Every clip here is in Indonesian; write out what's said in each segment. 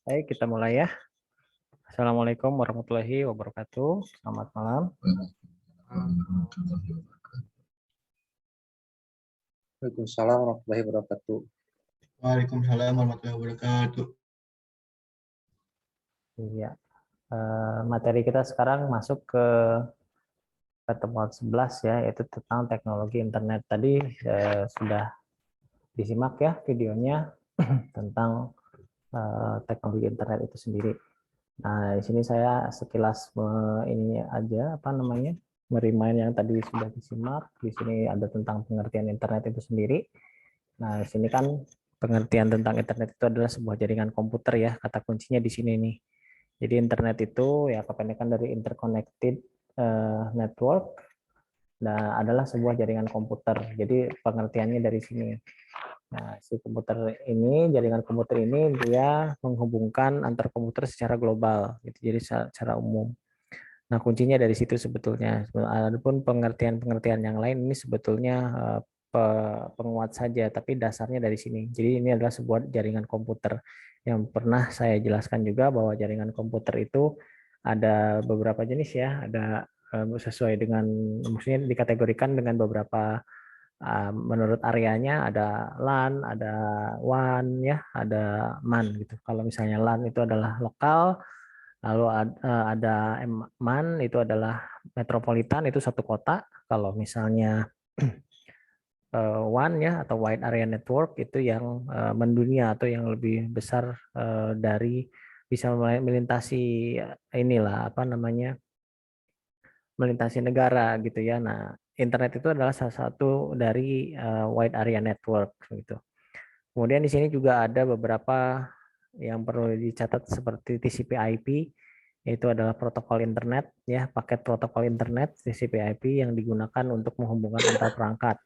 Baik, kita mulai ya. Assalamualaikum warahmatullahi wabarakatuh. Selamat malam. Waalaikumsalam warahmatullahi wabarakatuh. Waalaikumsalam warahmatullahi wabarakatuh. Iya, materi kita sekarang masuk ke pertemuan 11 ya, yaitu tentang teknologi internet. Tadi sudah disimak ya videonya tentang teknologi internet itu sendiri. Nah, di sini saya sekilas ini aja apa namanya? Merimain yang tadi sudah disimak. Di sini ada tentang pengertian internet itu sendiri. Nah, di sini kan pengertian tentang internet itu adalah sebuah jaringan komputer ya, kata kuncinya di sini nih. Jadi internet itu ya kependekan dari interconnected network. Nah, adalah sebuah jaringan komputer. Jadi pengertiannya dari sini. Nah, si komputer ini, jaringan komputer ini dia menghubungkan antar komputer secara global, gitu. Jadi secara umum. Nah, kuncinya dari situ sebetulnya. Adapun pengertian-pengertian yang lain ini sebetulnya penguat saja, tapi dasarnya dari sini. Jadi ini adalah sebuah jaringan komputer. Yang pernah saya jelaskan juga bahwa jaringan komputer itu ada beberapa jenis ya, ada sesuai dengan, maksudnya dikategorikan dengan beberapa menurut areanya, ada LAN, ada WAN ya, ada MAN gitu. Kalau misalnya LAN itu adalah lokal, lalu ada MAN itu adalah metropolitan, itu satu kota. Kalau misalnya WAN ya atau Wide Area Network itu yang mendunia atau yang lebih besar dari bisa melintasi inilah apa namanya, melintasi negara gitu ya. Nah, internet itu adalah salah satu dari Wide Area Network gitu. Kemudian di sini juga ada beberapa yang perlu dicatat seperti TCP/IP, yaitu adalah protokol internet ya, paket protokol internet TCP/IP yang digunakan untuk menghubungkan antar perangkat.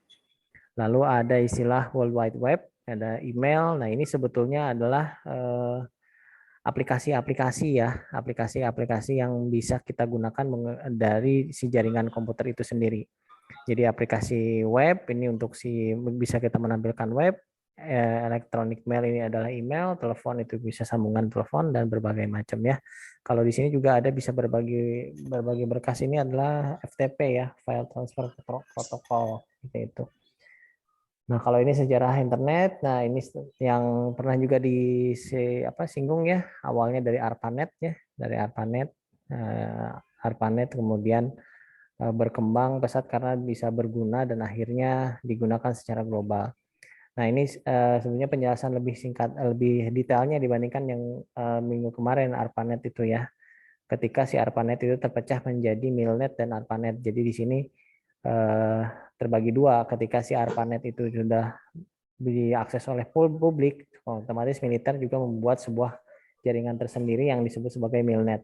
Lalu ada istilah World Wide Web, ada email. Nah, ini sebetulnya adalah aplikasi-aplikasi ya, aplikasi-aplikasi yang bisa kita gunakan dari si jaringan komputer itu sendiri. Jadi aplikasi web ini untuk bisa kita menampilkan web, electronic mail ini adalah email, telepon itu bisa sambungan telepon dan berbagai macam ya. Kalau di sini juga ada bisa berbagai berkas, ini adalah FTP ya, file transfer protocol gitu itu. Nah, kalau ini sejarah internet, nah ini yang pernah juga singgung ya, awalnya dari ARPANET ya, dari ARPANET, ARPANET kemudian berkembang pesat karena bisa berguna dan akhirnya digunakan secara global. Nah, ini sebenarnya penjelasan lebih singkat, lebih detailnya dibandingkan yang minggu kemarin ARPANET itu ya. Ketika si ARPANET itu terpecah menjadi MILNET dan ARPANET. Jadi di sini eh, terbagi dua. Ketika si ARPANET itu sudah diakses oleh publik, otomatis militer juga membuat sebuah jaringan tersendiri yang disebut sebagai MILNET.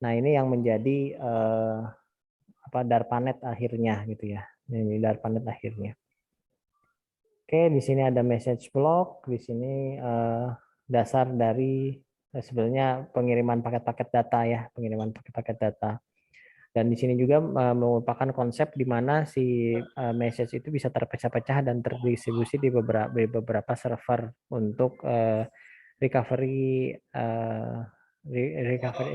Nah, ini yang menjadi DARPANET akhirnya gitu ya. Ini DARPANET akhirnya. Oke, di sini ada message block, di sini dasar dari sebenarnya pengiriman paket-paket data ya, pengiriman paket-paket data. Dan di sini juga merupakan konsep di mana si message itu bisa terpecah-pecah dan terdistribusi di beberapa server untuk recovery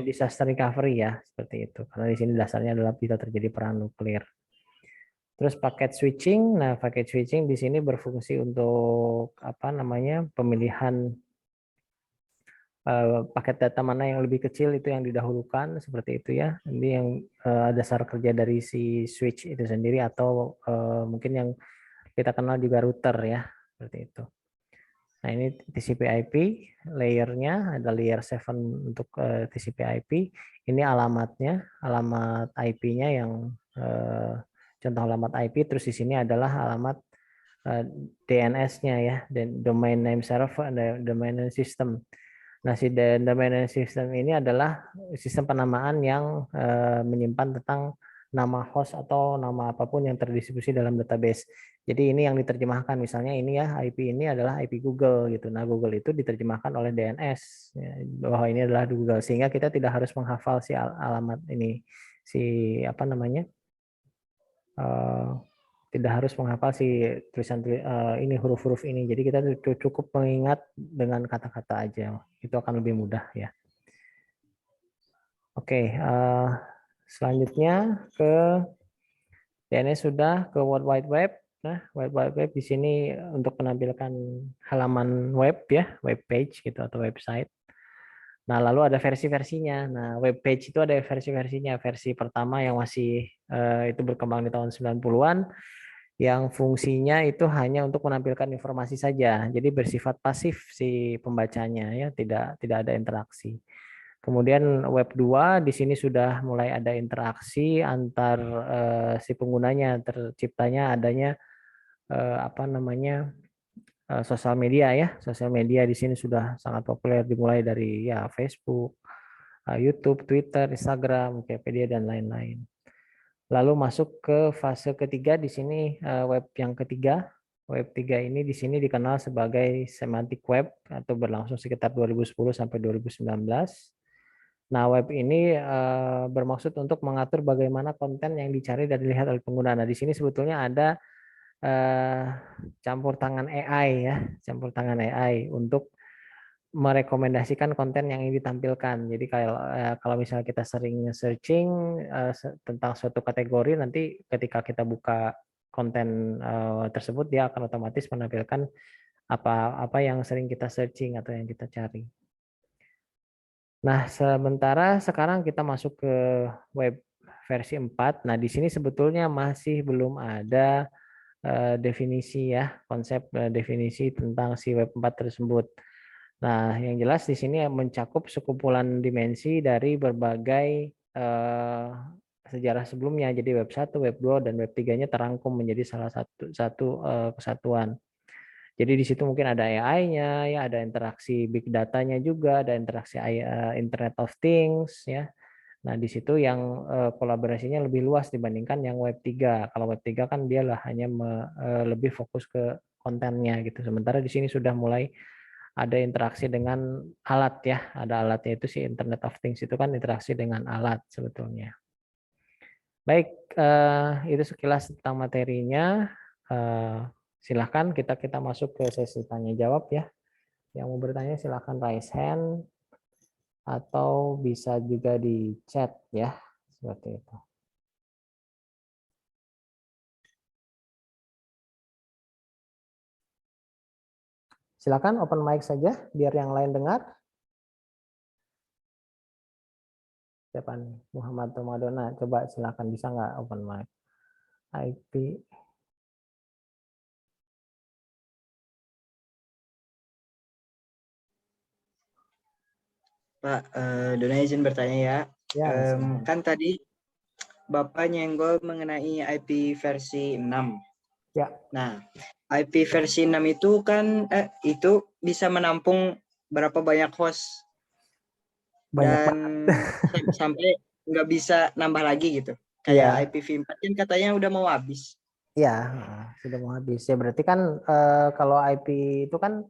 disaster recovery ya, seperti itu. Karena di sini dasarnya adalah bisa terjadi perang nuklir. Terus paket switching, nah paket switching di sini berfungsi untuk apa namanya, pemilihan paket data mana yang lebih kecil itu yang didahulukan, seperti itu ya. Ini yang dasar kerja dari si switch itu sendiri, atau mungkin yang kita kenal juga router ya, seperti itu. Nah, ini TCP/IP layernya, ada layer 7 untuk TCP/IP. Ini alamatnya, alamat IP-nya yang contoh alamat IP. Terus di sini adalah alamat DNS-nya ya, dan domain name server, domain name system. Nah, si domain name system ini adalah sistem penamaan yang menyimpan tentang nama host atau nama apapun yang terdistribusi dalam database. Jadi ini yang diterjemahkan, misalnya ini ya, IP ini adalah IP Google gitu. Nah, Google itu diterjemahkan oleh DNS ya, bahwa ini adalah Google, sehingga kita tidak harus menghafal si alamat ini, si apa namanya, tidak harus menghafal si tulisan ini huruf-huruf ini. Jadi kita cukup mengingat dengan kata-kata aja. Itu akan lebih mudah ya. Oke, selanjutnya ke DNS sudah, ke World Wide Web. Nah, World Wide Web di sini untuk menampilkan halaman web ya, web page gitu atau website. Nah, lalu ada versi-versinya. Nah, web page itu ada versi-versinya. Versi pertama yang masih itu berkembang di tahun 90-an, yang fungsinya itu hanya untuk menampilkan informasi saja. Jadi bersifat pasif si pembacanya ya, tidak ada interaksi. Kemudian web 2 di sini sudah mulai ada interaksi antar si penggunanya, terciptanya adanya apa namanya sosial media ya. Sosial media di sini sudah sangat populer dimulai dari ya Facebook, YouTube, Twitter, Instagram, Wikipedia dan lain-lain. Lalu masuk ke fase ketiga di sini web yang ketiga. Web 3 ini di sini dikenal sebagai semantic web atau berlangsung sekitar 2010 sampai 2019. Nah, web ini bermaksud untuk mengatur bagaimana konten yang dicari dan dilihat oleh pengguna. Nah, di sini sebetulnya ada campur tangan AI ya, campur tangan AI untuk merekomendasikan konten yang ingin ditampilkan. Jadi kalau misalnya kita sering searching tentang suatu kategori, nanti ketika kita buka konten tersebut dia akan otomatis menampilkan apa yang sering kita searching atau yang kita cari. Nah, sementara sekarang kita masuk ke web versi 4. Nah, di sini sebetulnya masih belum ada definisi ya, konsep definisi tentang si web 4 tersebut. Nah, yang jelas di sini mencakup sekumpulan dimensi dari berbagai sejarah sebelumnya. Jadi web 1, web 2 dan web 3-nya terangkum menjadi salah satu kesatuan. Jadi di situ mungkin ada AI-nya, ya ada interaksi big data-nya juga, ada interaksi Internet of Things, ya. Nah di situ yang kolaborasinya lebih luas dibandingkan yang web 3. Kalau web 3 kan dia lah hanya lebih fokus ke kontennya gitu. Sementara di sini sudah mulai ada interaksi dengan alat ya, ada alatnya itu si Internet of Things itu kan interaksi dengan alat sebetulnya. Baik, itu sekilas tentang materinya. Silahkan kita masuk ke sesi tanya jawab ya. Yang mau bertanya silahkan raise hand atau bisa juga di chat ya, seperti itu. Silakan open mic saja biar yang lain dengar. Siapa nih? Muhammad Tomadona, coba silakan bisa nggak open mic? IP. Pak, Dona izin bertanya ya. Ya, silakan. Kan tadi Bapak nyenggol mengenai IP versi 6. Ya. Nah, IP versi 6 itu kan itu bisa menampung berapa banyak host? Banyak dan sampai nggak bisa nambah lagi gitu. Kayak IPv4 kan katanya udah mau habis. Iya, sudah mau habis. Ya berarti kan kalau IP itu kan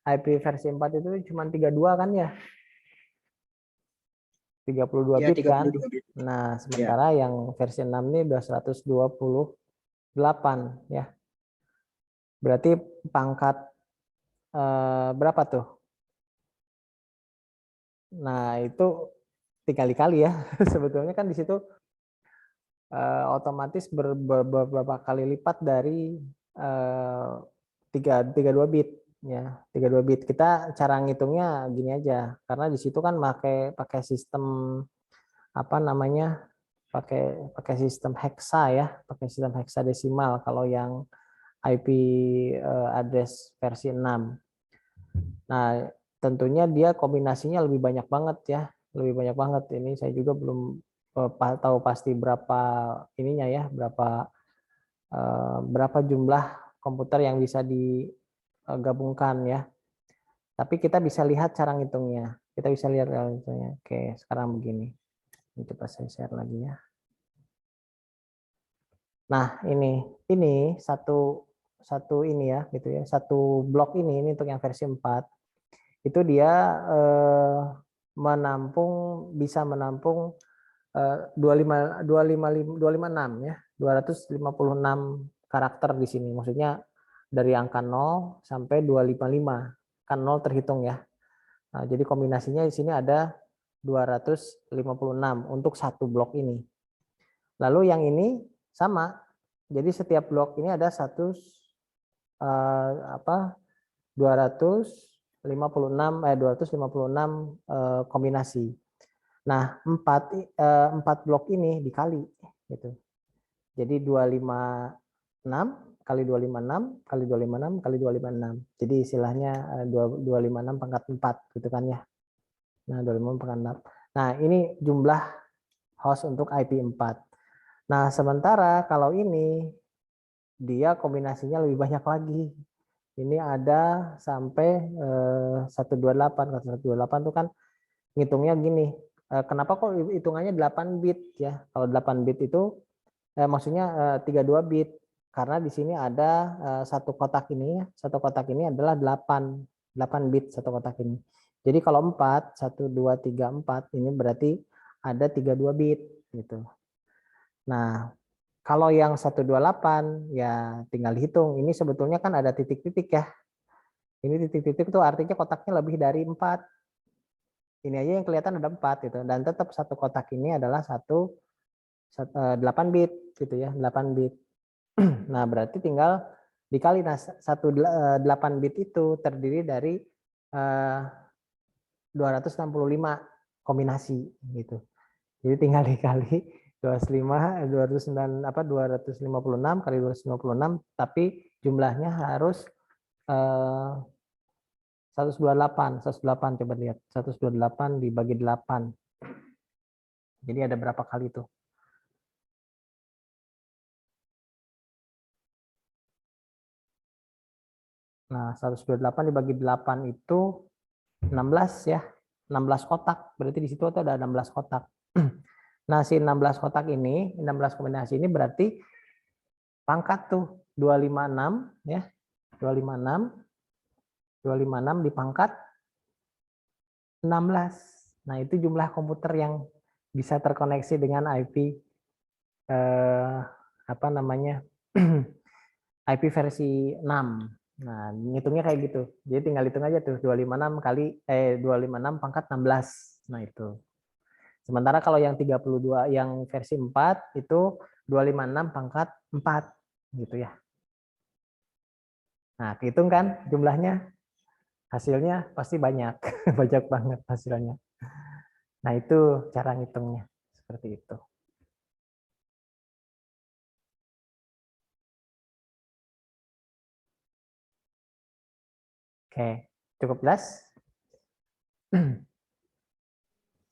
IP versi 4 itu cuma 32 kan ya? 32 Ya, bit kan? 32 bit. Nah, sementara yang versi 6 ini udah 128 ya. Berarti pangkat berapa tuh? Nah, itu tinggal dikali ya. Sebetulnya kan di situ otomatis beberapa kali lipat dari 32 bit ya. 32 bit. Kita cara ngitungnya gini aja. Karena di situ kan pakai sistem apa namanya? pakai sistem hexa ya, pakai sistem heksadesimal kalau yang IP address versi 6. Nah, tentunya dia kombinasinya lebih banyak banget ya, lebih banyak banget. Ini saya juga belum tahu pasti berapa ininya ya, berapa jumlah komputer yang bisa digabungkan ya. Tapi kita bisa lihat cara ngitungnya. Kita bisa lihat cara ngitungnya. Oke, sekarang begini. Coba saya share lagi ya. Nah, ini satu ini ya gitu ya. Satu blok ini untuk yang versi 4. Itu dia bisa menampung 256 ya, 256 karakter di sini. Maksudnya dari angka 0 sampai 255. Kan 0 terhitung ya. Nah, jadi kombinasinya di sini ada 256 untuk satu blok ini. Lalu yang ini sama. Jadi setiap blok ini ada 256 kombinasi. Nah, 4 blok ini dikali gitu. Jadi 256 kali 256 kali 256 kali 256. Jadi istilahnya 256 pangkat 4 gitu kan ya. Nah, 256 pangkat 4. Nah, ini jumlah host untuk IP4. Nah, sementara kalau ini dia kombinasinya lebih banyak lagi. Ini ada sampai 128. Kalau 128 itu kan ngitungnya gini. Kenapa kok hitungannya 8 bit ya? Kalau 8 bit itu maksudnya 32 bit. Karena di sini ada satu kotak ini ya. Satu kotak ini adalah 8 bit satu kotak ini. Jadi kalau 4, 1, 2, 3, 4 ini berarti ada 32 bit gitu. Nah, kalau yang 128 ya tinggal dihitung. Ini sebetulnya kan ada titik-titik ya. Ini titik-titik itu artinya kotaknya lebih dari 4. Ini aja yang kelihatan ada 4 gitu. Dan tetap satu kotak ini adalah 8 bit gitu ya, 8 bit. Nah, berarti tinggal dikali. Nah, 8 bit itu terdiri dari 265 kombinasi gitu. Jadi tinggal dikali 256 kali 256, tapi jumlahnya harus 128 coba lihat. 128 dibagi 8. Jadi ada berapa kali itu? Nah, 128 dibagi 8 itu 16 ya. 16 kotak. Berarti di situ ada 16 kotak. Nah, si 16 kotak ini, 16 kombinasi ini berarti pangkat tuh 256 ya. 256 dipangkat 16. Nah, itu jumlah komputer yang bisa terkoneksi dengan IP IP versi 6. Nah, ngitungnya kayak gitu. Jadi tinggal hitung aja tuh 256 pangkat 16. Nah, itu. Sementara kalau yang 32 yang versi 4 itu 256 pangkat 4 gitu ya. Nah, hitung kan jumlahnya? Hasilnya pasti banyak. Banyak banget hasilnya. Nah, itu cara ngitungnya seperti itu. Oke, cukup jelas?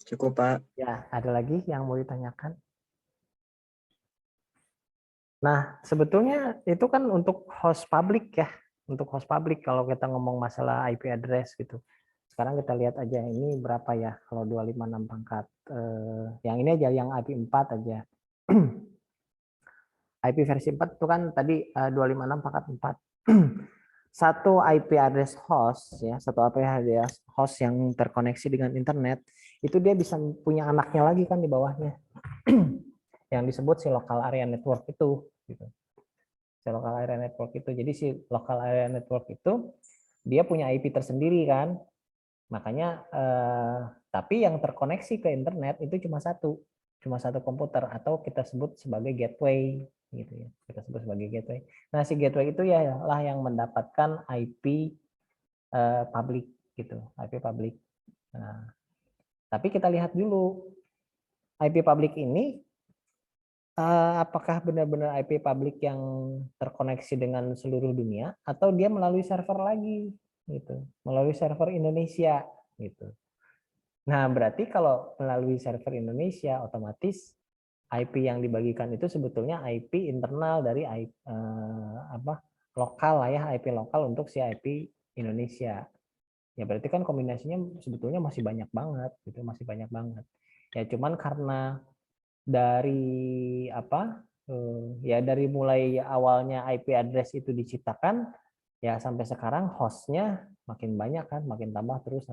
Cukup, Pak. Ya, ada lagi yang mau ditanyakan? Nah, sebetulnya itu kan untuk host public ya. Untuk host public kalau kita ngomong masalah IP address gitu. Sekarang kita lihat aja ini berapa ya kalau 256 pangkat. Yang ini aja, yang IP4 aja. IP versi 4 itu kan tadi 256 pangkat 4. Satu IP address host ya, satu IP address host yang terkoneksi dengan internet, itu dia bisa punya anaknya lagi kan di bawahnya. Yang disebut si local area network itu gitu. Si local area network itu. Jadi si local area network itu dia punya IP tersendiri kan. Makanya tapi yang terkoneksi ke internet itu cuma satu komputer atau kita sebut sebagai gateway gitu ya. Kita sebut sebagai gateway. Nah, si gateway itu ya lah yang mendapatkan IP public gitu, IP public. Nah, tapi kita lihat dulu IP public ini apakah benar-benar IP public yang terkoneksi dengan seluruh dunia atau dia melalui server lagi gitu, melalui server Indonesia gitu. Nah, berarti kalau melalui server Indonesia otomatis IP yang dibagikan itu sebetulnya IP internal dari lokal lah ya, IP lokal untuk si IP Indonesia. Ya berarti kan kombinasinya sebetulnya masih banyak banget gitu, masih banyak banget. Ya cuman karena dari ya dari mulai awalnya IP address itu diciptakan ya sampai sekarang hostnya makin banyak kan, makin tambah terus.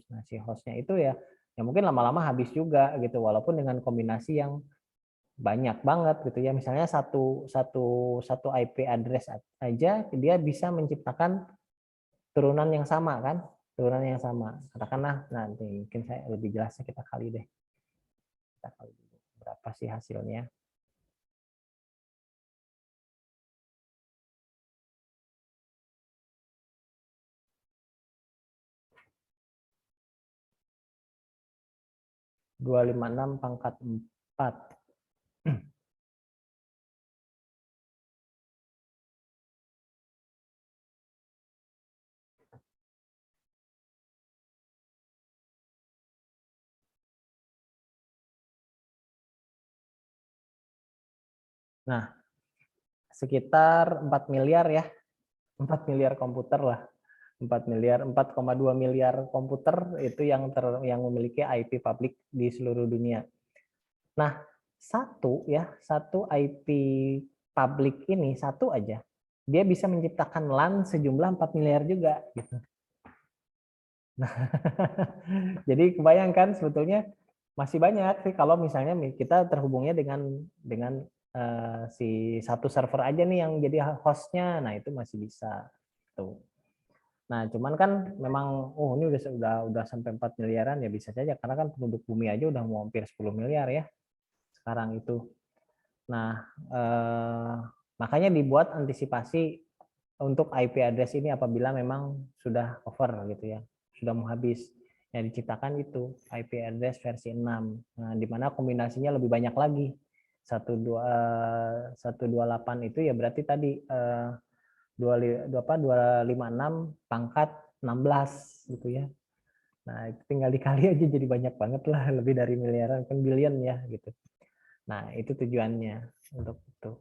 Nah, si hostnya itu ya mungkin lama-lama habis juga gitu, walaupun dengan kombinasi yang banyak banget gitu ya. Misalnya satu IP address aja dia bisa menciptakan turunan yang sama kan? Turunan yang sama. Katakanlah nanti mungkin saya lebih jelasnya kita kali deh. Kita kali dulu. Berapa sih hasilnya? Dua lima enam pangkat 4. Nah, sekitar 4 miliar ya. 4 miliar komputer lah. 4,2 miliar komputer itu yang memiliki IP publik di seluruh dunia. Nah, satu IP publik ini satu aja, dia bisa menciptakan LAN sejumlah 4 miliar juga gitu. Nah, jadi kebayangkan sebetulnya masih banyak sih kalau misalnya kita terhubungnya dengan si satu server aja nih yang jadi hostnya, nah itu masih bisa tuh. Nah, cuman kan memang ini udah sampai 4 miliaran ya bisa saja karena kan penduduk bumi aja udah mau hampir 10 miliar ya sekarang itu. Nah, makanya dibuat antisipasi untuk IP address ini apabila memang sudah over gitu ya, sudah mau habis. Yang diciptakan itu IP address versi 6. Nah, di mana kombinasinya lebih banyak lagi. 128 itu ya berarti tadi 256 pangkat 16 gitu ya. Nah, itu tinggal dikali aja jadi banyak banget lah, lebih dari miliaran, kan billion ya gitu. Nah, itu tujuannya untuk itu.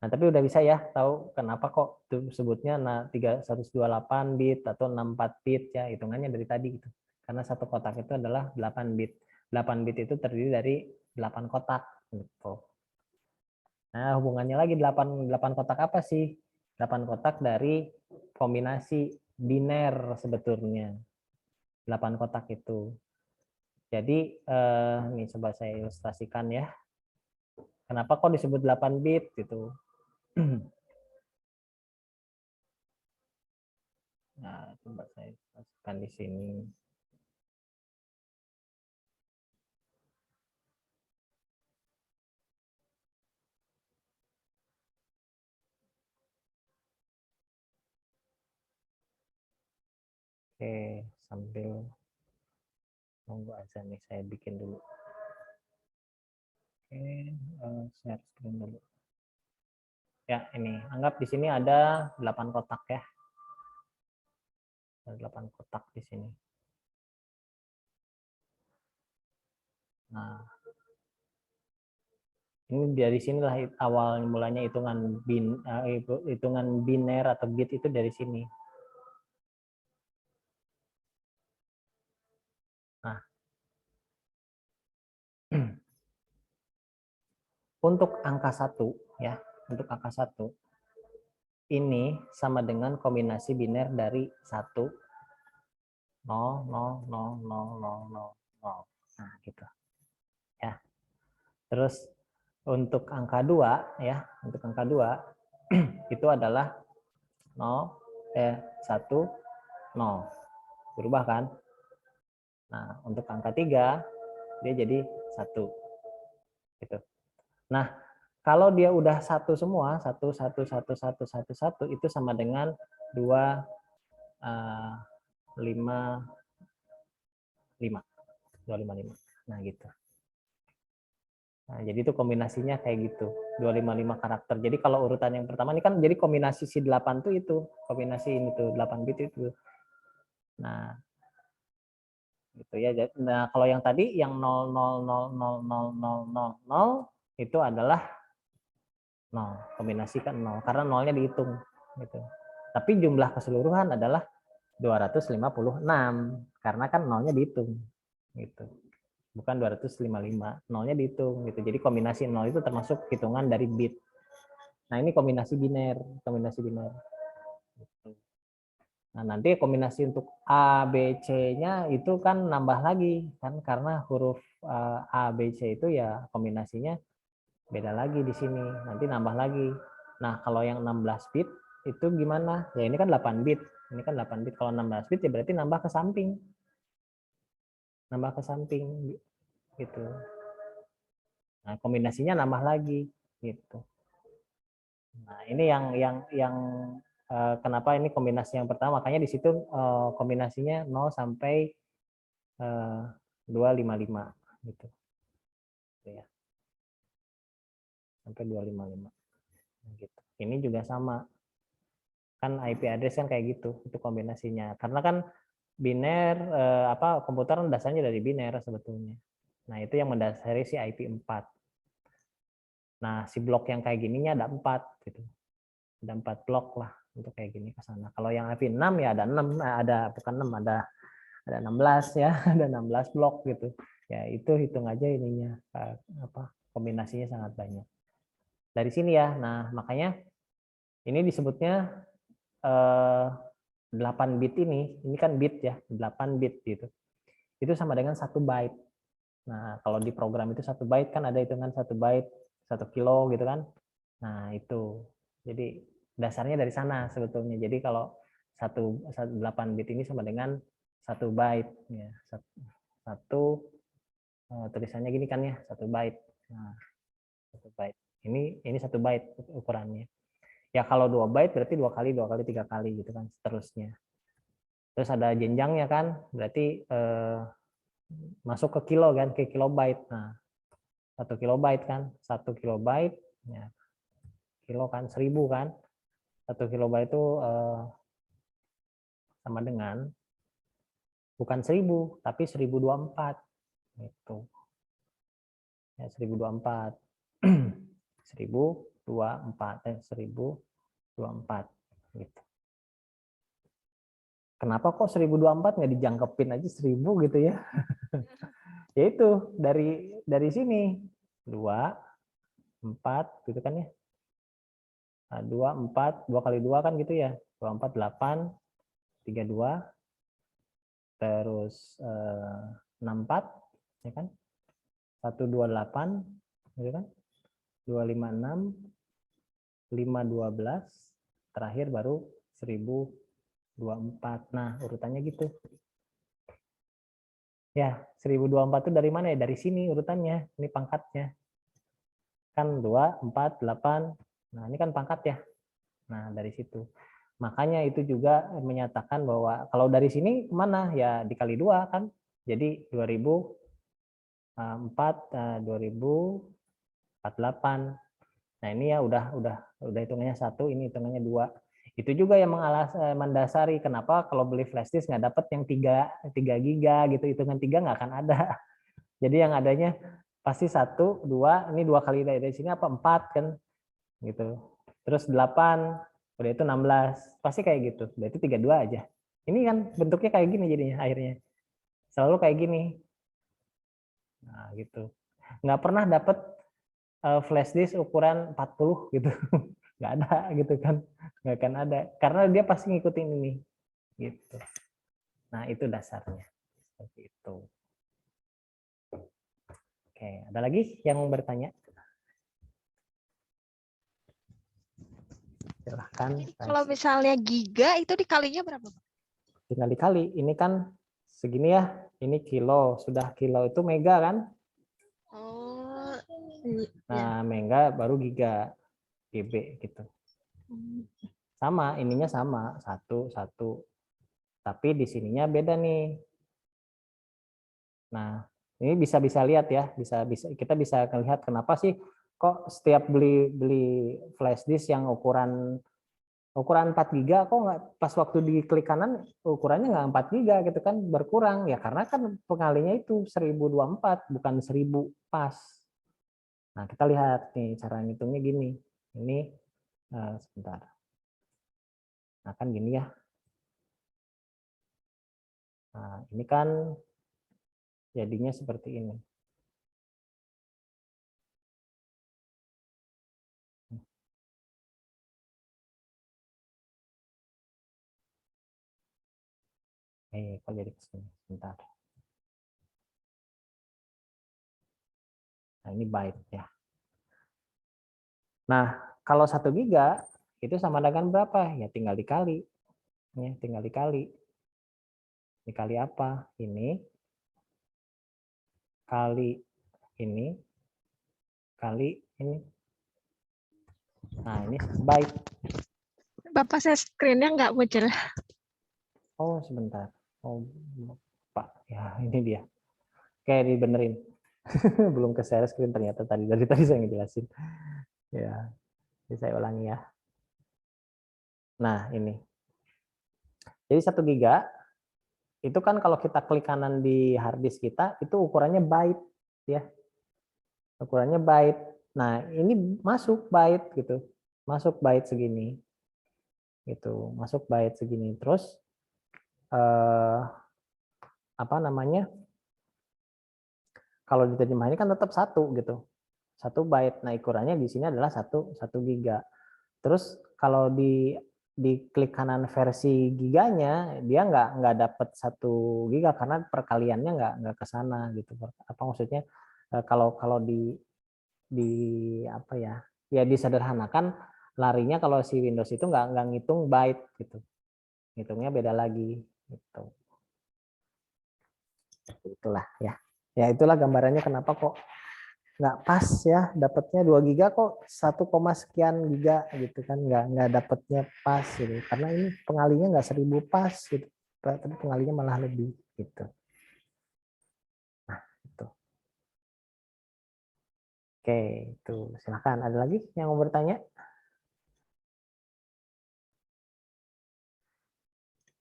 Nah, tapi udah bisa ya tahu kenapa kok sebutnya 128 bit atau 64 bit ya, hitungannya dari tadi gitu. Karena satu kotak itu adalah 8 bit. 8 bit itu terdiri dari 8 kotak gitu. Nah, hubungannya lagi 8 kotak apa sih? 8 kotak dari kombinasi biner sebetulnya. 8 kotak itu. Jadi ini coba saya ilustrasikan ya. Kenapa kok disebut 8 bit gitu? Nah, coba saya ilustrasikan di sini. Oke, sambil nunggu aja nih saya bikin dulu. Oke, share screen dulu. Ya, ini anggap di sini ada 8 kotak ya. Ada 8 kotak di sini. Nah, ini dari sinilah awal mulanya hitungan biner atau bit itu dari sini. Nah, untuk angka 1 ya, untuk angka 1 ini sama dengan kombinasi biner dari 1 0 0 0 0 0 0 0. Nah, gitu. Ya. Terus untuk angka 2 ya, untuk angka 2 itu adalah 1 0. Berubah kan? Nah, untuk angka 3 dia jadi 1. Gitu. Nah, kalau dia udah 1 semua, 1 1 1 1 1 1 itu sama dengan 2 5 5. 255. Nah, gitu. Nah, jadi itu kombinasinya kayak gitu. 255 karakter. Jadi kalau urutan yang pertama ini kan jadi kombinasi si 8 tuh itu, kombinasi ini tuh 8 bit itu. Nah, gitu ya. Nah, kalau yang tadi yang 0000000 itu adalah 0, kombinasi kan 0 karena nolnya dihitung gitu. Tapi jumlah keseluruhan adalah 256 karena kan nolnya dihitung gitu. Bukan 255, nolnya dihitung gitu. Jadi kombinasi 0 itu termasuk hitungan dari bit. Nah, ini kombinasi biner. Nah, nanti kombinasi untuk A, B, C-nya itu kan nambah lagi kan karena huruf A, B, C itu ya kombinasinya beda lagi di sini. Nanti nambah lagi. Nah, kalau yang 16 bit itu gimana? Ya ini kan 8 bit. Ini kan 8 bit. Kalau 16 bit ya berarti nambah ke samping. Nambah ke samping gitu. Nah, kombinasinya nambah lagi gitu. Nah, ini yang kenapa ini kombinasi yang pertama, makanya di situ kombinasinya 0 sampai 255 gitu. Ya. Sampai 255 gitu. Ini juga sama. Kan IP address kan kayak gitu, itu kombinasinya. Karena kan biner komputer dasarnya dari biner sebetulnya. Nah, itu yang mendasari si IP 4. Nah, si blok yang kayak gininya ada 4 gitu. Ada 4 blok lah untuk kayak gini ke sana. Kalau yang IP 6 ya ada 6, ada bukan 6, ada 16 ya, ada 16 blok gitu. Ya, itu hitung aja ininya kombinasinya sangat banyak. Dari sini ya. Nah, makanya ini disebutnya 8 bit ini kan bit ya, 8 bit gitu. Itu sama dengan 1 byte. Nah, kalau di program itu 1 byte kan ada hitungan 1 byte, 1 kilo gitu kan. Nah, itu. Jadi dasarnya dari sana sebetulnya. Jadi kalau 8 bit ini sama dengan 1 byte ya. Satu tulisannya gini kan ya, 1 byte. Nah, 1 byte. Ini 1 byte ukurannya. Ya kalau 2 byte berarti 2 kali, 3 kali gitu kan seterusnya. Terus ada jenjangnya kan, berarti masuk ke kilo kan, ke kilobyte. Nah, 1 kilobyte kan, 1 kilobyte ya, kilo kan 1000 kan. 1 kilobyte itu sama dengan bukan 1000 tapi 1024 gitu. Ya 1024. 1024 gitu. Kenapa kok 1024 nggak dijangkepin aja 1000 gitu ya? Ya itu dari sini 2 4 gitu kan ya. Nah, 2 4 2 kali 2 kan gitu ya. 2 4 8 32 terus 64 ya kan? 128 gitu kan? 256 512 terakhir baru 1024. Nah, urutannya gitu. Ya, 1024 itu dari mana ya? Dari sini urutannya. Ini pangkatnya. Kan 2 4 8. Nah, ini kan pangkat ya. Nah, dari situ. Makanya itu juga menyatakan bahwa kalau dari sini mana ya dikali 2 kan. Jadi 2004 2048. Nah, ini ya udah hitungannya 1, ini hitungannya 2. Itu juga yang mendasari kenapa kalau beli flash disk nggak dapat yang 3 giga gitu, hitungan 3 nggak akan ada. Jadi yang adanya pasti 1, 2, ini 2 kali dari sini apa 4 kan gitu. Terus 8, udah itu 16, pasti kayak gitu. Berarti 32 aja. Ini kan bentuknya kayak gini jadinya akhirnya. Selalu kayak gini. Nah, gitu. Nggak pernah dapat flash disk ukuran 40 gitu. Nggak ada gitu kan. Nggak akan ada. Karena dia pasti ngikutin ini. Gitu. Nah, itu dasarnya. Seperti itu. Oke, ada lagi yang bertanya? Silahkan. Jadi kalau misalnya giga itu dikalinya berapa, Pak? Tinggal dikali. Ini kan segini ya. Ini kilo. Sudah kilo itu mega kan? Oh, Nah, mega baru giga. GB gitu. Sama, ininya sama. 1, 1. Tapi di sininya beda nih. Nah, ini bisa lihat ya. Kita bisa lihat kenapa sih kok setiap beli flash disk yang ukuran 4 giga kok nggak pas waktu diklik kanan ukurannya nggak 4 giga gitu kan berkurang ya karena kan pengalinya itu 1024 bukan 1000 pas. Nah, kita lihat nih cara ngitungnya gini. Ini sebentar. Nah, kan gini ya. Nah, ini kan jadinya seperti ini. Kok jadi kesini sebentar. Nah, ini byte ya. Nah, kalau 1 giga itu sama dengan berapa? Ya tinggal dikali. Ya, tinggal dikali. Dikali apa? Ini kali ini kali ini. Nah, ini byte. Bapak saya screen-nya nggak muncul. Oh, sebentar. Oh, Pak. Ya, ini dia. Oke, dibenerin. Belum ke share screen ternyata dari tadi saya ngejelasin. Ya, jadi saya ulangi ya. Nah, ini. Jadi 1 giga itu kan kalau kita klik kanan di hard disk kita itu ukurannya byte ya. Ukurannya byte. Nah, ini masuk byte gitu. Masuk byte segini. Gitu, masuk byte segini. Terus apa namanya? Kalau diterjemahin kan tetap 1 gitu. 1 byte. Nah, ukurannya di sini adalah 1 giga. Terus kalau di klik kanan versi giganya dia nggak dapat 1 giga karena perkaliannya nggak ke sana gitu. Apa maksudnya kalau di apa ya? Ya disederhanakan larinya kalau si Windows itu nggak ngitung byte gitu. Ngitungnya beda lagi gitu. Itulah ya. Ya itulah gambarannya kenapa kok nggak pas ya dapatnya 2 giga kok 1, sekian giga gitu kan nggak dapatnya pas gitu karena ini pengalinya nggak 1000 pas gitu tapi pengalinya malah lebih gitu. Nah itu oke itu silakan ada lagi yang mau bertanya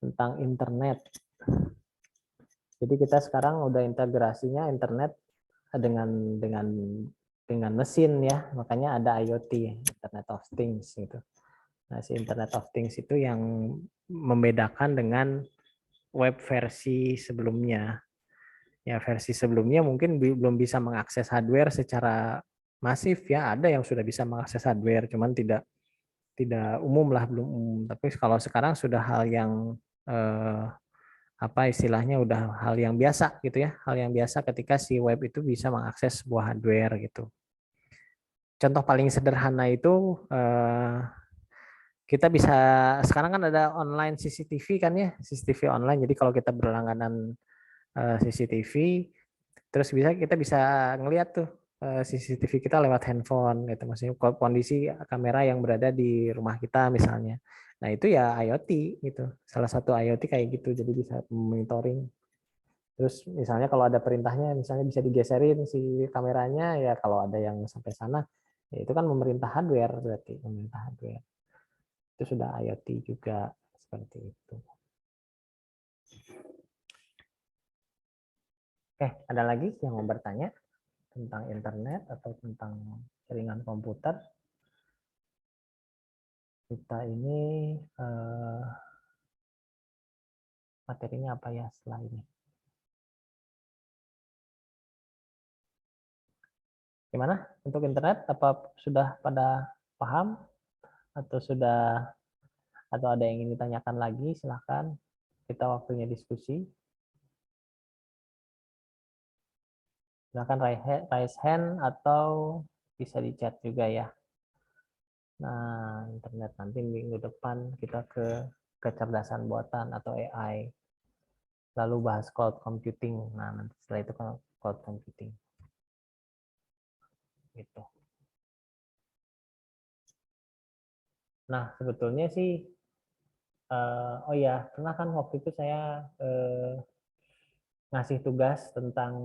tentang internet. Jadi kita sekarang udah integrasinya internet dengan mesin ya makanya ada IoT Internet of Things gitu. Nah, si Internet of Things itu yang membedakan dengan web versi sebelumnya. Ya, versi sebelumnya mungkin belum bisa mengakses hardware secara masif ya. Ada yang sudah bisa mengakses hardware, cuman tidak umum lah, belum umum. Tapi kalau sekarang sudah hal yang apa istilahnya udah hal yang biasa gitu ya. Hal yang biasa ketika si web itu bisa mengakses sebuah hardware gitu. Contoh paling sederhana itu kita bisa sekarang kan ada online CCTV kan ya CCTV online jadi kalau kita berlangganan CCTV terus kita bisa ngelihat tuh CCTV kita lewat handphone gitu maksudnya kondisi kamera yang berada di rumah kita misalnya nah itu ya IoT gitu salah satu IoT kayak gitu jadi bisa monitoring terus misalnya kalau ada perintahnya misalnya bisa digeserin si kameranya ya kalau ada yang sampai sana ya itu kan memerintah hardware berarti memerintah hardware itu sudah IoT juga seperti itu. Oke, ada lagi yang mau bertanya tentang internet atau tentang jaringan komputer? Kita ini materinya apa ya setelah ini? Gimana untuk internet? Apa sudah pada paham atau sudah atau ada yang ingin ditanyakan lagi? Silahkan. Kita waktunya diskusi. Silahkan raise hand atau bisa di chat juga ya. Nah, internet nanti minggu depan kita ke kecerdasan buatan atau AI. Lalu bahas cloud computing. Nah, nanti setelah itu kan cloud computing. Gitu. Nah, sebetulnya sih oh ya, pernah kan waktu itu saya ngasih tugas tentang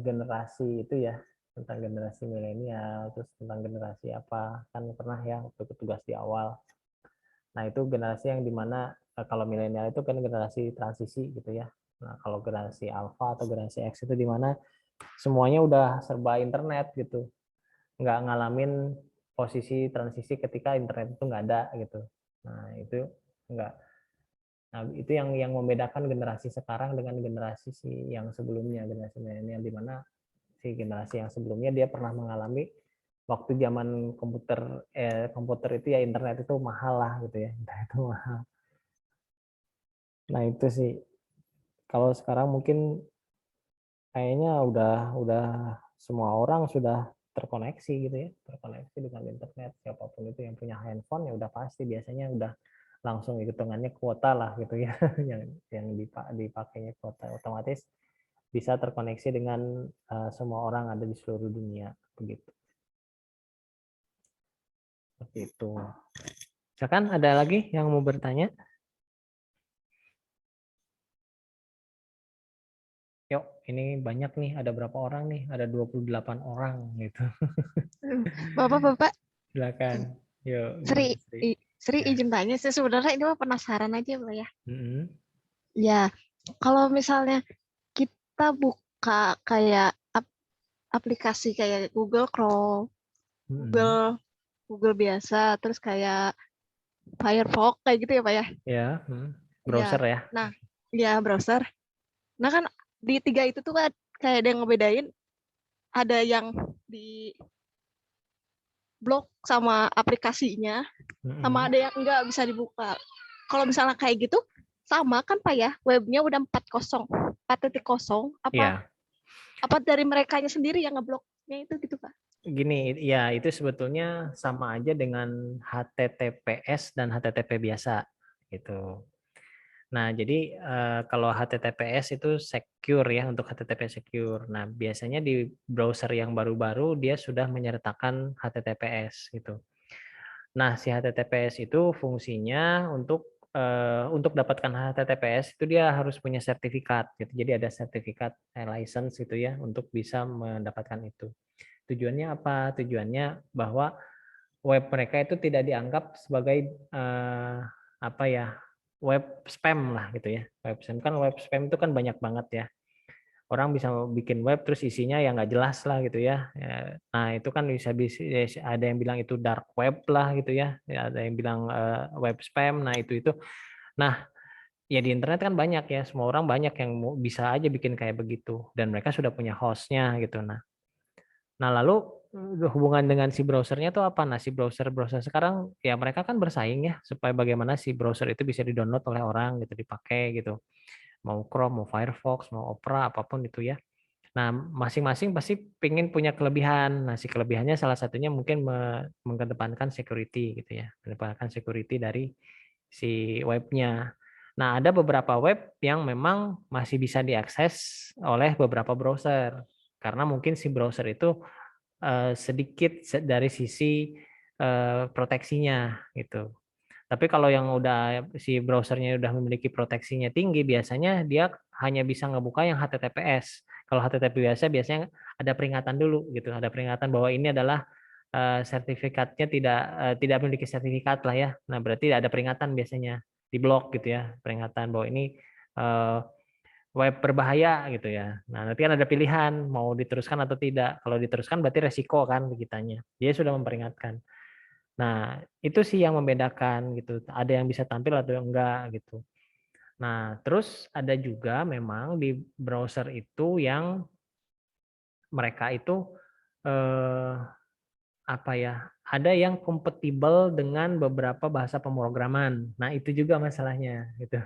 generasi itu ya, tentang generasi milenial, terus tentang generasi apa, kan pernah ya waktu itu tugas di awal. Nah, itu generasi yang dimana kalau milenial itu kan generasi transisi gitu ya. Nah, kalau generasi alpha atau generasi X itu dimana semuanya udah serba internet gitu. Nggak ngalamin posisi transisi ketika internet itu nggak ada gitu. Nah, itu nggak. Nah, itu yang membedakan generasi sekarang dengan generasi yang sebelumnya, generasi milenial di mana si generasi yang sebelumnya dia pernah mengalami waktu zaman komputer itu ya internet itu mahal lah gitu ya internet itu mahal. Nah itu sih kalau sekarang mungkin kayaknya udah semua orang sudah terkoneksi gitu ya, terkoneksi dengan internet. Siapapun itu yang punya handphone ya udah pasti biasanya udah langsung hitungannya kuota lah gitu ya, yang dipakainya kuota, otomatis bisa terkoneksi dengan semua orang ada di seluruh dunia begitu. Seperti itu. Silakan, ada lagi yang mau bertanya? Yuk, ini banyak nih, ada berapa orang nih? Ada 28 orang gitu. Bapak-bapak, Silakan. Yuk, Sri, gimana, Sri? Sri Ya. izin tanya sih sebenarnya ini mah penasaran aja Pak ya. Mm-mm. Ya, kalau misalnya kita buka kayak aplikasi kayak Google Chrome, Mm-mm. Google biasa, terus kayak Firefox kayak gitu ya Pak ya. Ya, Ya, browser ya. nah, ya browser. Nah kan di tiga itu tuh kan kayak ada yang ngebedain, ada yang di blok sama aplikasinya, sama Mm-mm. ada yang nggak bisa dibuka. Kalau misalnya kayak gitu, sama kan Pak ya, webnya udah 4.0, Ya, apa dari merekanya sendiri yang ngebloknya itu gitu Pak? gini, ya itu sebetulnya sama aja dengan HTTPS dan HTTP biasa gitu. Nah, jadi kalau HTTPS itu secure ya, untuk HTTP secure. Nah, biasanya di browser yang baru-baru dia sudah menyertakan HTTPS gitu. Nah, si HTTPS itu fungsinya untuk dapatkan HTTPS itu dia harus punya sertifikat gitu. Jadi ada sertifikat license gitu ya untuk bisa mendapatkan itu. Tujuannya apa? Tujuannya bahwa web mereka itu tidak dianggap sebagai apa ya, web spam lah gitu ya. Web spam kan, web spam itu kan banyak banget ya. Orang bisa bikin web terus isinya ya nggak jelas lah gitu ya. Nah itu kan bisa ada yang bilang itu dark web lah gitu ya. Ada yang bilang web spam. Nah itu. Nah ya di internet kan banyak ya. Semua orang banyak yang bisa aja bikin kayak begitu. Dan mereka sudah punya hostnya gitu. Nah lalu hubungan dengan si browsernya tuh apa? Nah si browser sekarang ya mereka kan bersaing ya supaya bagaimana si browser itu bisa di-download oleh orang gitu, dipakai gitu. Mau Chrome, mau Firefox, mau Opera, apapun itu ya. Nah, masing-masing pasti pengen punya kelebihan. Nah, si kelebihannya salah satunya mungkin mengedepankan security gitu ya. Mengedepankan security dari si webnya. Nah, ada beberapa web yang memang masih bisa diakses oleh beberapa browser. Karena mungkin si browser itu sedikit dari sisi proteksinya gitu. Tapi kalau yang udah si browsernya udah memiliki proteksinya tinggi, biasanya dia hanya bisa ngebuka yang HTTPS. Kalau HTTP biasa biasanya ada peringatan dulu gitu, ada peringatan bahwa ini adalah sertifikatnya tidak memiliki sertifikat lah ya. Nah, berarti ada peringatan biasanya di blok gitu ya, peringatan bahwa ini eh, web berbahaya gitu ya. Nah, nanti kan ada pilihan mau diteruskan atau tidak. Kalau diteruskan berarti resiko kan begitannya. Dia sudah memperingatkan. Nah, itu sih yang membedakan gitu. Ada yang bisa tampil atau yang enggak gitu. Nah, terus ada juga memang di browser itu yang mereka itu eh, apa ya? Ada yang kompatibel dengan beberapa bahasa pemrograman. Nah, itu juga masalahnya gitu.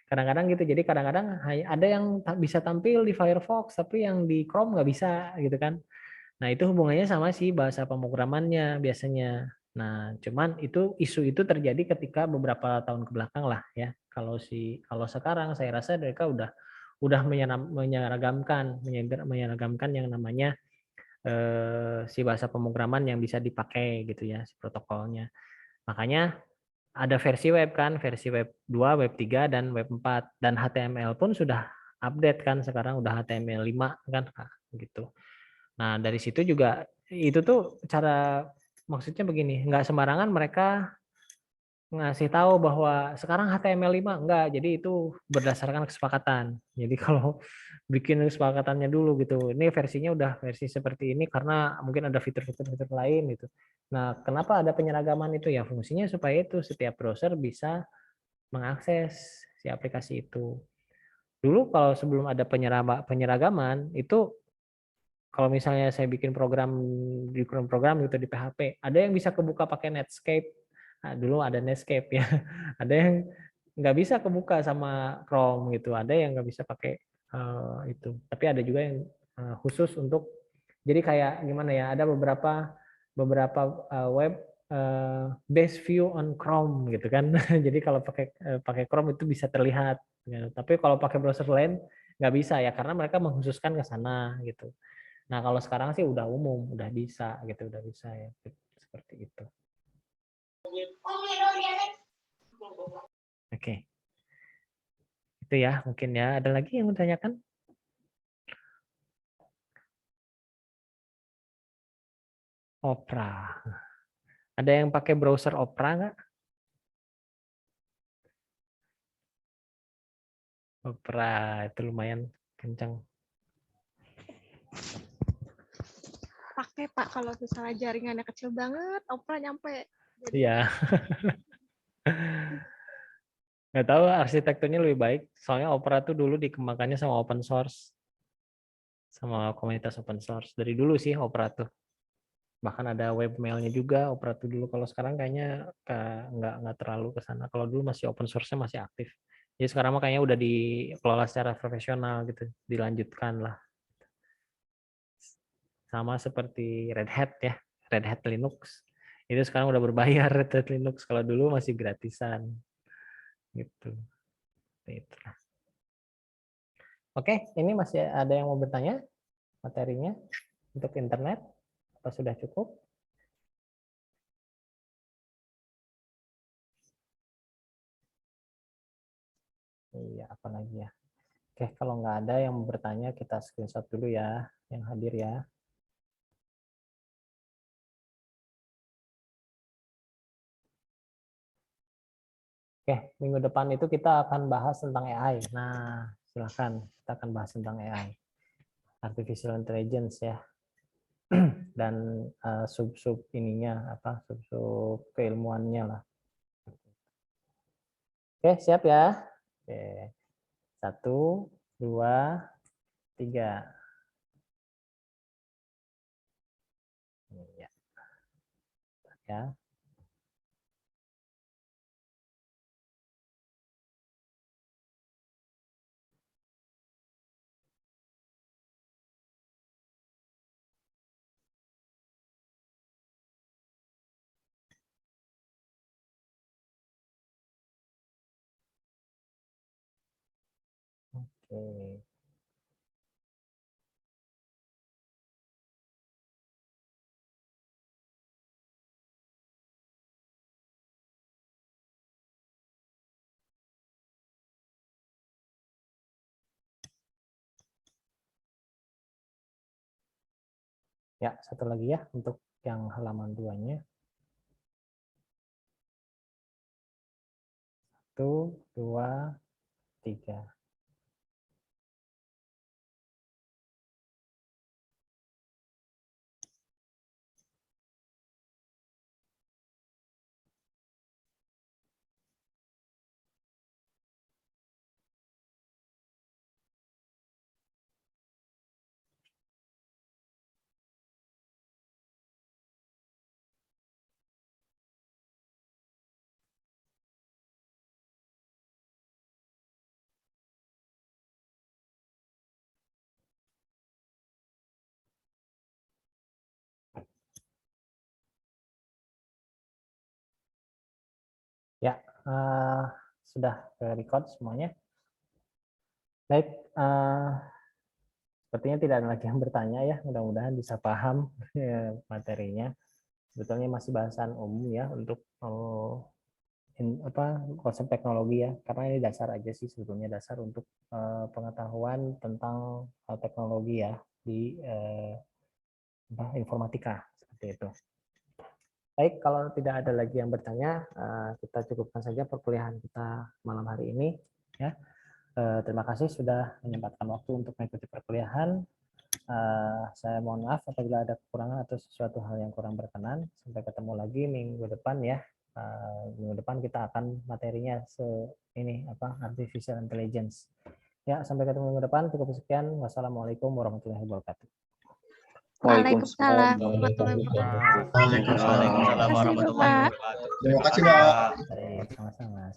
Kadang-kadang gitu. Jadi kadang-kadang ada yang bisa tampil di Firefox tapi yang di Chrome nggak bisa gitu kan. Nah, itu hubungannya sama si bahasa pemrogramannya biasanya. Nah, cuman itu isu itu terjadi ketika beberapa tahun ke belakang lah ya. Kalau sekarang saya rasa mereka udah menyeragamkan yang namanya si bahasa pemrograman yang bisa dipakai gitu ya, si protokolnya. Makanya ada versi web kan, versi web 2, web 3 dan web 4 dan HTML pun sudah update kan sekarang udah HTML 5 kan gitu. Nah, dari situ juga itu tuh cara maksudnya begini, nggak sembarangan mereka ngasih tahu bahwa sekarang HTML 5 enggak, jadi itu berdasarkan kesepakatan. Jadi kalau bikin kesepakatannya dulu gitu. Ini versinya udah versi seperti ini karena mungkin ada fitur-fitur lain gitu. Nah, kenapa ada penyeragaman itu ya? Fungsinya supaya itu setiap browser bisa mengakses si aplikasi itu. Dulu kalau sebelum ada penyeragaman itu kalau misalnya saya bikin program gitu di PHP, ada yang bisa kebuka pakai Netscape. Nah, dulu ada Netscape ya. Ada yang nggak bisa kebuka sama Chrome gitu. Ada yang nggak bisa pakai itu. Tapi ada juga yang khusus untuk Jadi kayak gimana ya? Ada beberapa web best view on Chrome gitu kan. Jadi kalau pakai Chrome itu bisa terlihat. Ya. Tapi kalau pakai browser lain nggak bisa ya karena mereka mengkhususkan ke sana gitu. Nah kalau sekarang sih udah umum, udah bisa gitu, udah bisa ya seperti itu. Oke, itu ya mungkin ya. Ada lagi yang mau ditanyakan? Opera. Ada yang pakai browser Opera nggak? Opera itu lumayan kencang. Pakai Pak kalau misalnya jaringannya kecil banget, Opera nyampe. Iya. Nggak tahu arsitekturnya lebih baik. Soalnya Opera tuh dulu dikembangkannya sama open source. Sama komunitas open source. Dari dulu sih Opera tuh. Bahkan ada webmailnya juga Opera tuh dulu. Kalau sekarang kayaknya nggak terlalu ke sana. Kalau dulu masih open source-nya masih aktif. Jadi sekarang mah kayaknya udah dikelola secara profesional gitu. Dilanjutkan lah. Sama seperti Red Hat ya. Red Hat Linux. Itu sekarang udah berbayar Red Hat Linux. Kalau dulu masih gratisan. Gitu. Itulah. Oke, ini masih ada yang mau bertanya materinya untuk internet? Apa sudah cukup? Iya, apa lagi ya? Oke, kalau nggak ada yang mau bertanya, kita screenshot dulu ya, yang hadir ya. Oke, minggu depan itu kita akan bahas tentang AI. Nah, silahkan, kita akan bahas tentang AI. Artificial Intelligence ya. Dan sub-sub ininya, sub-sub keilmuannya lah. Oke, siap ya? Oke. 1, 2, 3. Ya. Ya. Oke. Ya, satu lagi ya untuk yang halaman 2-nya. 1, 2, 3. Ya, sudah record semuanya. Baik, sepertinya tidak ada lagi yang bertanya ya. Mudah-mudahan bisa paham materinya. Sebetulnya masih bahasan umum ya untuk konsep teknologi ya. Karena ini dasar aja sih sebetulnya dasar untuk pengetahuan tentang teknologi ya di informatika seperti itu. Baik, kalau tidak ada lagi yang bertanya, kita cukupkan saja perkuliahan kita malam hari ini. Ya, terima kasih sudah menyempatkan waktu untuk mengikuti perkuliahan. Saya mohon maaf apabila ada kekurangan atau sesuatu hal yang kurang berkenan. Sampai ketemu lagi minggu depan ya. Minggu depan kita akan materinya artificial intelligence. Ya, sampai ketemu minggu depan. Cukup sekian. Wassalamualaikum warahmatullahi wabarakatuh. Waalaikumsalam warahmatullahi wabarakatuh. Waalaikumsalam warahmatullahi wabarakatuh. Terima kasih, Pak. Baik, sama-sama.